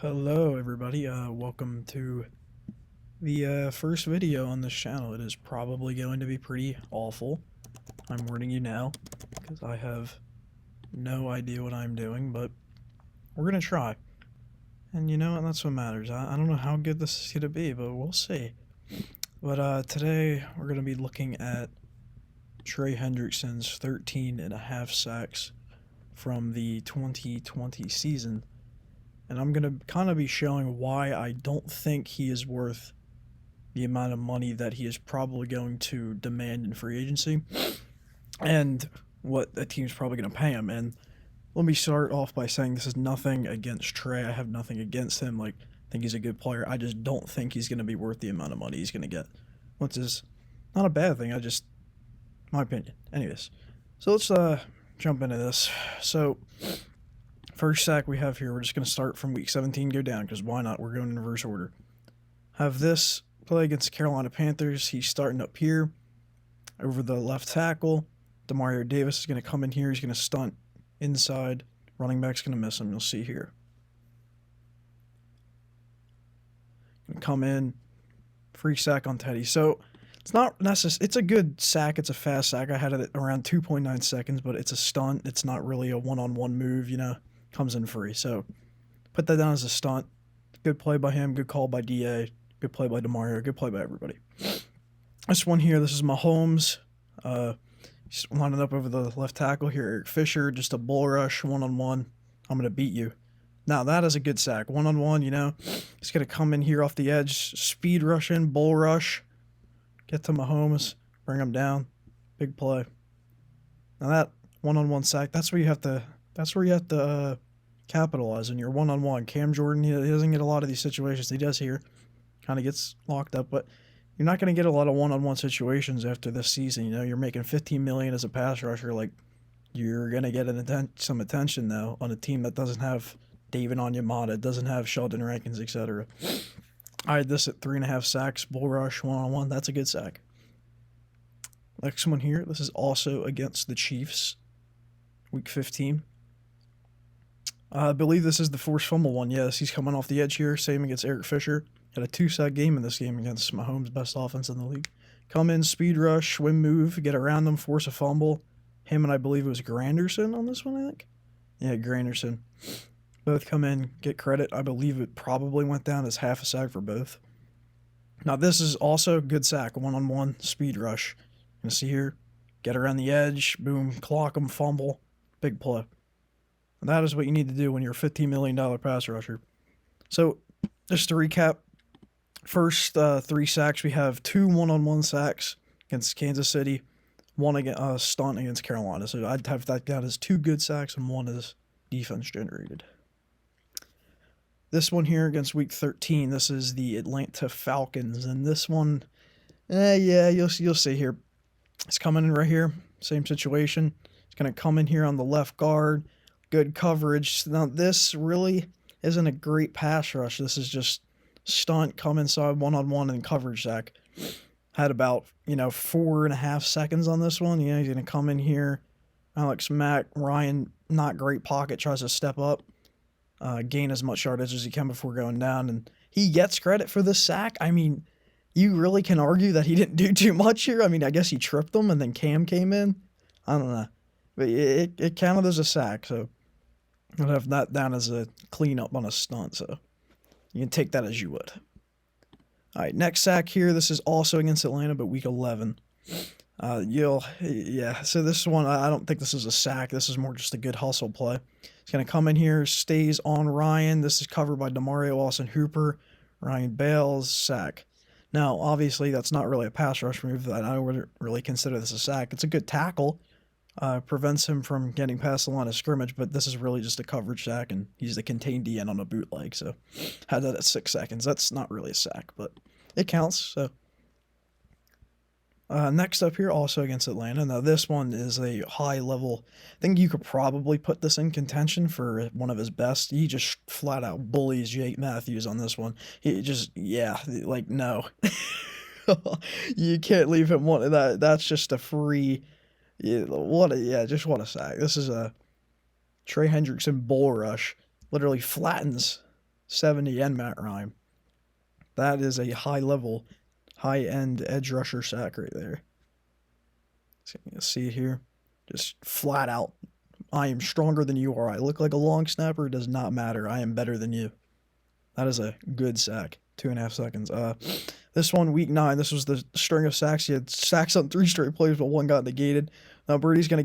Hello, everybody. Welcome to the first video on this channel. It is probably going to be pretty awful. I'm warning you now because I have no idea what I'm doing, but we're gonna try. And you know what? That's what matters. I don't know how good this is gonna be, but we'll see. But today we're gonna be looking at Trey Hendrickson's 13 and a half sacks from the 2020 season. And I'm going to kind of be showing why I don't think he is worth the amount of money that he is probably going to demand in free agency and what a team's probably going to pay him. And let me start off by saying this is nothing against Trey. I have nothing against him. I think he's a good player. I just don't think he's going to be worth the amount of money he's going to get, which is not a bad thing. My opinion. Anyways, so let's jump into this. So, first sack we have here, we're just going to start from week 17, go down, because why not? We're going in reverse order. Have this play against the Carolina Panthers. He's starting up here over the left tackle. Demario Davis is going to come in here. He's going to stunt inside. Running back's going to miss him. You'll see here. Gonna come in. Free sack on Teddy. So it's not necessary. It's a good sack. It's a fast sack. I had it at around 2.9 seconds, but it's a stunt. It's not really a one-on-one move, comes in free. So put that down as a stunt. Good play by him. Good call by DA. Good play by Demario. Good play by everybody. This one here, this is Mahomes. He's lining up over the left tackle here. Eric Fisher, just a bull rush, one-on-one. I'm going to beat you. Now, that is a good sack. One-on-one, He's going to come in here off the edge, speed rush in, bull rush. Get to Mahomes, bring him down. Big play. Now that one-on-one sack, that's where you have to capitalize in your one-on-one. Cam Jordan, he doesn't get a lot of these situations. He does here. Kind of gets locked up, but you're not going to get a lot of one-on-one situations after this season. You're making $15 million as a pass rusher. You're going to get some attention, though, on a team that doesn't have David Onyemata, doesn't have Sheldon Rankins, etc. I had this at 3.5 sacks, bull rush, one-on-one. That's a good sack. Next one here, this is also against the Chiefs, week 15. I believe this is the forced fumble one. Yes, he's coming off the edge here. Same against Eric Fisher. Had a 2-sack game in this game against Mahomes' best offense in the league. Come in, speed rush, swim move, get around him, force a fumble. Him and I believe it was Granderson on this one, I think. Yeah, Granderson. Both come in, get credit. I believe it probably went down as half a sack for both. Now, this is also a good sack. One-on-one, speed rush. You can see here, get around the edge, boom, clock him, fumble. Big play. And that is what you need to do when you're a $15 million pass rusher. So, just to recap, first 3 sacks, we have 2 one-on-one sacks against Kansas City, 1 against stunt against Carolina. So I'd have that down as 2 good sacks and 1 is defense generated. This one here against week 13, this is the Atlanta Falcons, and this one, you'll see here. It's coming in right here, same situation. It's going to come in here on the left guard, good coverage. Now this really isn't a great pass rush. This is just stunt, come inside, one-on-one, and coverage sack. Had about, 4.5 seconds on this one. He's going to come in here. Alex Mack, Ryan, not great pocket, tries to step up. Gain as much yardage as he can before going down, and he gets credit for this sack. I mean, you really can argue that he didn't do too much here. I mean, I guess he tripped them, and then Cam came in. I don't know, but it counted as a sack, so I'd have that down as a cleanup on a stunt, so you can take that as you would. All right, next sack here. This is also against Atlanta, but week 11. So this one, I don't think this is a sack. This is more just a good hustle play. He's going to come in here, stays on Ryan. This is covered by Demario Austin Hooper. Ryan Bales, sack. Now, obviously, that's not really a pass rush move. I wouldn't really consider this a sack. It's a good tackle. Prevents him from getting past the line of scrimmage, but this is really just a coverage sack, and he's the contained DN on a bootleg, so had that at 6 seconds. That's not really a sack, but it counts, so. Next up here, also against Atlanta. Now, this one is a high level. I think you could probably put this in contention for one of his best. He just flat out bullies Jake Matthews on this one. He just, no. You can't leave him one. That's just a free. What a sack. This is a Trey Hendrickson bull rush. Literally flattens 70, and Matt Ryan. That is a high-level, high-end edge rusher sack right there. So you can see it here. Just flat out, I am stronger than you are. I look like a long snapper. It does not matter. I am better than you. That is a good sack. 2.5 seconds. This one, week 9, this was the string of sacks. He had sacks on 3 straight plays, but 1 got negated. Now Brady's gonna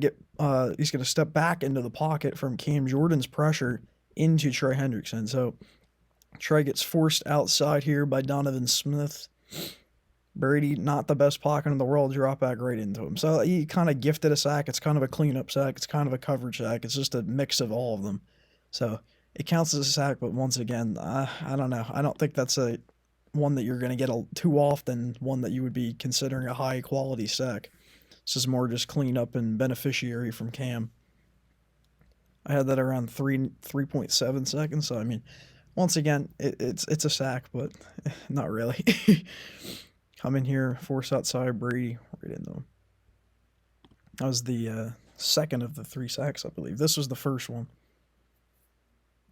he's gonna step back into the pocket from Cam Jordan's pressure into Trey Hendrickson. So Trey gets forced outside here by Donovan Smith. Brady, not the best pocket in the world, drop back right into him. So he kind of gifted a sack. It's kind of a cleanup sack. It's kind of a coverage sack. It's just a mix of all of them. So it counts as a sack, but once again, I don't know. I don't think that's a one that you're going to get too often, one that you would be considering a high-quality sack. This is more just cleanup and beneficiary from Cam. I had that around 3.7 seconds, so I mean, once again, it's a sack, but not really. Come in here, force outside, Brady, right into him. That was the second of the 3 sacks, I believe. This was the first one.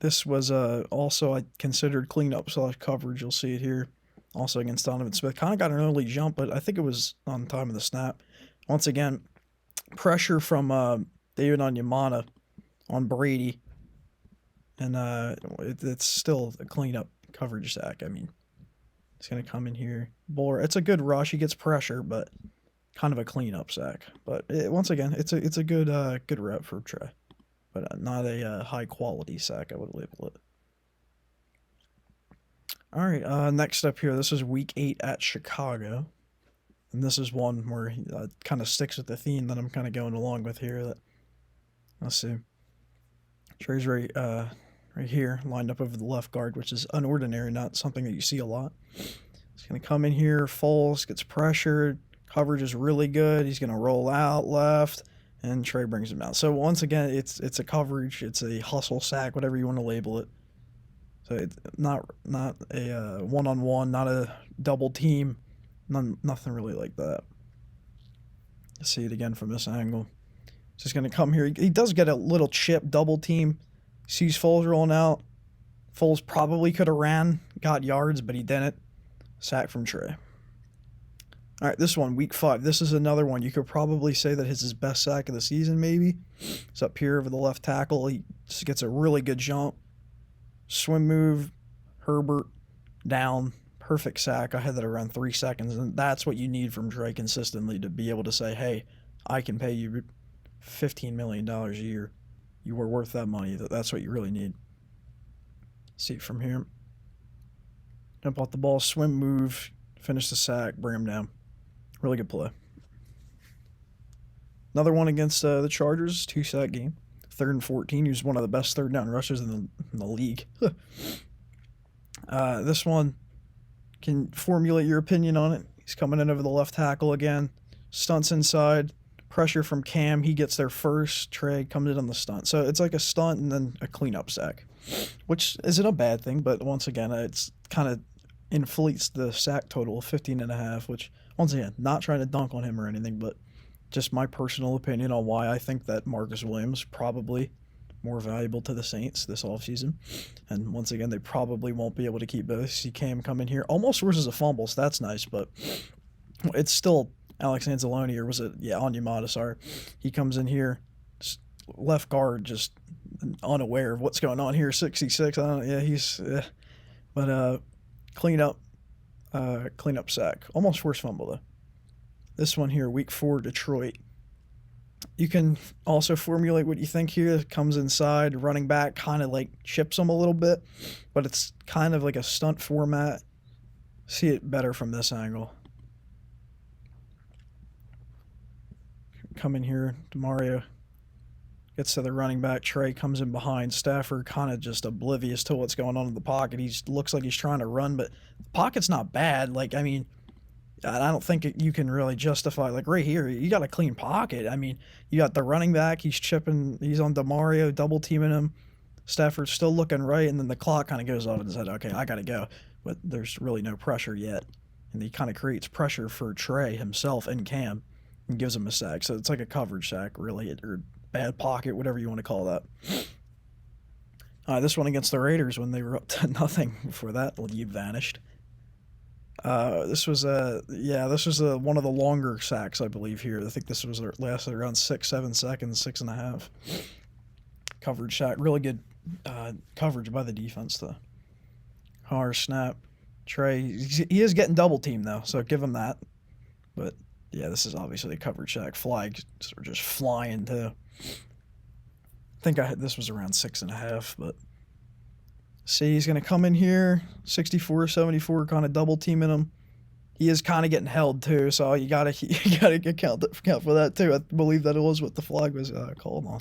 This was also, I considered cleanup / coverage. You'll see it here. Also against Donovan Smith. Kind of got an early jump, but I think it was on time of the snap. Once again, pressure from David Onyemata on Brady. And it's still a cleanup coverage sack. I mean, he's going to come in here. It's a good rush. He gets pressure, but kind of a cleanup sack. But once again, it's a good rep for Trey. But not a high-quality sack, I would label it. All right, next up here, this is week 8 at Chicago. And this is one where he kind of sticks with the theme that I'm kind of going along with here. Let's see. Trey's right here, lined up over the left guard, which is unordinary, not something that you see a lot. He's going to come in here, falls, gets pressured. Coverage is really good. He's going to roll out left. And Trey brings him down. So once again, it's a coverage, it's a hustle sack, whatever you want to label it. So it's not a one-on-one, not a double team, nothing really like that. See it again from this angle. Just going to come here. He does get a little chip double team. Sees Foles rolling out. Foles probably could have ran, got yards, but he didn't. Sack from Trey. All right, this one, week 5. This is another one. You could probably say that it's his best sack of the season, maybe. It's up here over the left tackle. He just gets a really good jump. Swim move, Herbert, down. Perfect sack. I had that around 3 seconds, and that's what you need from Trey consistently to be able to say, hey, I can pay you $15 million a year. You were worth that money. That's what you really need. See it from here. Jump off the ball, swim move, finish the sack, bring him down. Really good play. Another one against the Chargers, 2-sack game. 3rd and 14. He was one of the best 3rd down rushers in the league. This one, can formulate your opinion on it. He's coming in over the left tackle again. Stunts inside. Pressure from Cam. He gets there first. Trey comes in on the stunt. So it's like a stunt and then a cleanup sack, which isn't a bad thing, but once again, it's kind of inflates the sack total of 15.5, which, once again, not trying to dunk on him or anything, but just my personal opinion on why I think that Marcus Williams probably more valuable to the Saints this offseason. And once again, they probably won't be able to keep both. See Cam come in here, almost forces a fumble, so that's nice, but it's still Alex Anzalone, or was it? Yeah, Onyemata, sorry. He comes in here, left guard, just unaware of what's going on here, 66. But clean up sack. Almost forced fumble, though. This one here, week 4, Detroit. You can also formulate what you think here. Comes inside, running back kind of like chips him a little bit, but it's kind of like a stunt format. See it better from this angle. Come in here, DeMario gets to the running back. Trey comes in behind. Stafford kind of just oblivious to what's going on in the pocket. He looks like he's trying to run, but the pocket's not bad. Like, I mean, I don't think you can really justify, like right here, you got a clean pocket. I mean, you got the running back, he's chipping, he's on DeMario, double teaming him. Stafford's still looking right, and then the clock kind of goes off and said, okay, I got to go. But there's really no pressure yet. And he kind of creates pressure for Trey himself and Cam and gives him a sack. So it's like a coverage sack, really, or bad pocket, whatever you want to call that. This one against the Raiders when they were up to nothing before that lead vanished. This was one of the longer sacks I believe here. I think this was lasted around 6-7 seconds, 6.5. Coverage sack, really good coverage by the defense though. Hard snap, Trey. He is getting double teamed though, so give him that. But yeah, this is obviously a coverage sack. Flags are just flying too. I think this was around 6.5, but see, he's going to come in here, 64-74, kind of double teaming him. He is kind of getting held too, so you gotta account for that too. I believe that it was what the flag was called on.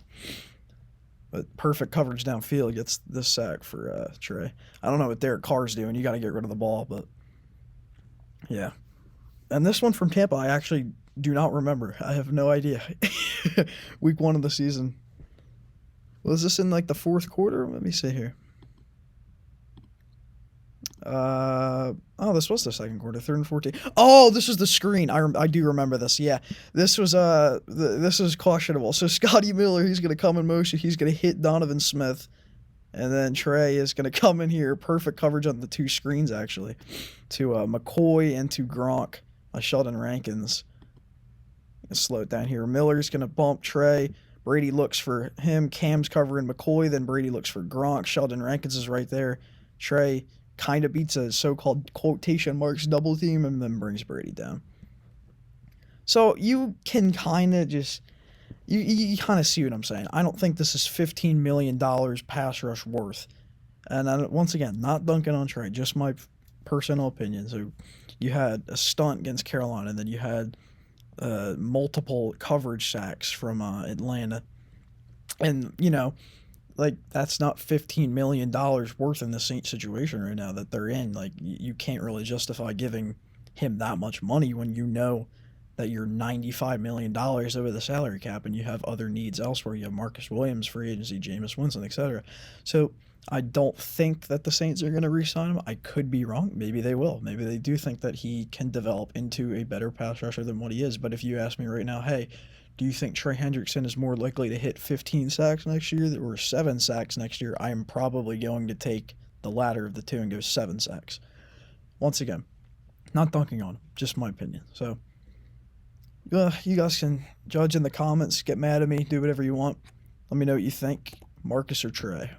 But perfect coverage downfield gets this sack for Trey. I don't know what Derek Carr's doing. You got to get rid of the ball, but yeah. And this one from Tampa, I actually do not remember. I have no idea. Week 1 of the season. Was this in like the fourth quarter? Let me see here. This was the second quarter, 3rd and 14. Oh, this was the screen. I do remember this. Yeah, this was this is questionable. So Scotty Miller, he's gonna come in motion. He's gonna hit Donovan Smith, and then Trey is gonna come in here. Perfect coverage on the two screens actually, to McCoy and to Gronk. Sheldon Rankins. Slow it down here. Miller's gonna bump Trey. Brady looks for him. Cam's covering McCoy. Then Brady looks for Gronk. Sheldon Rankins is right there. Trey kind of beats a so-called quotation marks double team and then brings Brady down. So you can kind of just you kind of see what I'm saying. I don't think this is $15 million pass rush worth. And once again, not dunking on Trey, just my personal opinion. So you had a stunt against Carolina, and then you had multiple coverage sacks from Atlanta. And, like, that's not $15 million worth in the Saints situation right now that they're in. Like, you can't really justify giving him that much money when you know that you're $95 million over the salary cap and you have other needs elsewhere. You have Marcus Williams, free agency, Jameis Winston, etc. So I don't think that the Saints are going to re-sign him. I could be wrong. Maybe they will. Maybe they do think that he can develop into a better pass rusher than what he is. But if you ask me right now, hey, do you think Trey Hendrickson is more likely to hit 15 sacks next year or 7 sacks next year? I am probably going to take the latter of the two and go 7 sacks. Once again, not dunking on him, just my opinion. So you guys can judge in the comments, get mad at me, do whatever you want. Let me know what you think, Marcus or Trey.